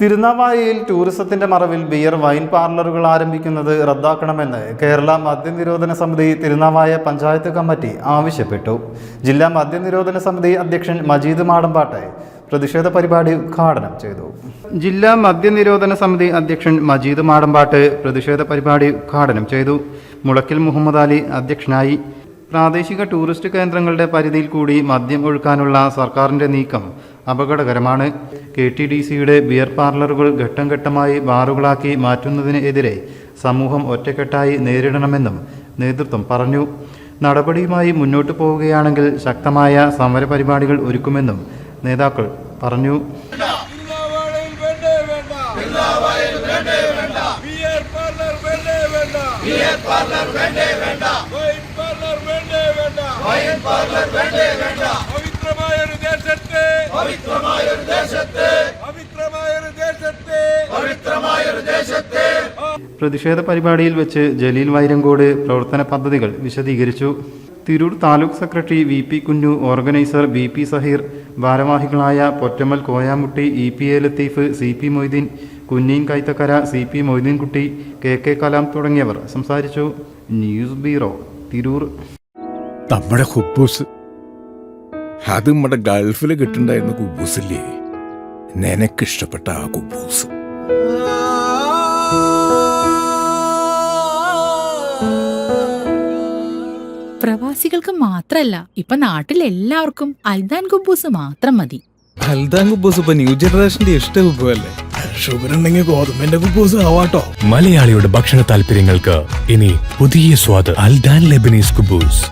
തിരുനാവായയിൽ ടൂറിസത്തിന്റെ മറവിൽ beer wine പാർലറുകൾ ആരംഭിക്കുന്നത് റദ്ദാക്കണമെന്ന് കേരള മദ്യനിരോധന സമിതി തിരുനാവായ പഞ്ചായത്ത് കമ്മിറ്റി ആവശ്യപ്പെട്ടു. ജില്ലാ മദ്യനിരോധന സമിതി അധ്യക്ഷൻ മജീദ് മാടമ്പാട്ട് പ്രതിഷേധ പരിപാടി ഉദ്ഘാടനം ചെയ്തു. ജില്ലാ മദ്യനിരോധന സമിതി അധ്യക്ഷൻ മജീദ് മാടമ്പാട്ട് പ്രതിഷേധ പരിപാടി ഉദ്ഘാടനം ചെയ്തു. മുളക്കിൽ മുഹമ്മദ് അലി അധ്യക്ഷനായി. പ്രാദേശിക ടൂറിസ്റ്റ് കേന്ദ്രങ്ങളുടെ പരിധിയിൽ കൂടി മദ്യം ഒഴുക്കാനുള്ള സർക്കാരിൻ്റെ നീക്കം അപകടകരമാണ്. KTDCയുടെ ബിയർ പാർലറുകൾ ഘട്ടം ഘട്ടമായി ബാറുകളാക്കി മാറ്റുന്നതിനെതിരെ സമൂഹം ഒറ്റക്കെട്ടായി നേരിടണമെന്നും നേതൃത്വം പറഞ്ഞു. നടപടിയുമായി മുന്നോട്ടു പോവുകയാണെങ്കിൽ ശക്തമായ സമരപരിപാടികൾ ഒരുക്കുമെന്നും നേതാക്കൾ പറഞ്ഞു. പ്രതിഷേധ പരിപാടിയിൽ വെച്ച് ജലീൽ വൈരങ്കോട് പ്രവർത്തന പദ്ധതികൾ വിശദീകരിച്ചു. തിരൂർ താലൂക്ക് സെക്രട്ടറി VP കുഞ്ഞു, ഓർഗനൈസർ BP സഹീർ, ഭാരവാഹികളായ Pottammal Koyamutty, EPA Latheef, CP Moideen, Kunheen Kaithakkara, CP Moideenkutty, KK Kalam തുടങ്ങിയവർ സംസാരിച്ചു. News bureau, Tirur. നമ്മുടെ കുബൂസ് അത് നമ്മുടെ ഗൾഫിൽ കിട്ടുണ്ടായിരുന്ന കുബൂസില്ലേ, നിനക്കിഷ്ടപ്പെട്ട ആ കുബൂസ്. പ്രവാസികൾക്ക് മാത്രല്ല, ഇപ്പൊ നാട്ടിൽ എല്ലാവർക്കും അൽദാൻ കുബൂസ് മാത്രം മതി. അൽദാൻ കുബൂസ് ഇപ്പൊ ന്യൂ ജനറേഷന്റെ ഇഷ്ട കുബുവല്ലേ. ഷുഗർ ഉണ്ടെങ്കിൽ ഗോതമ്പിന്റെ കുബൂസ് ആവാട്ടോ. മലയാളിയുടെ ഭക്ഷണ താല്പര്യങ്ങൾക്ക് ഇനി പുതിയ സ്വാദ്. അൽദാൻ ലെബനീസ് കുബൂസ്.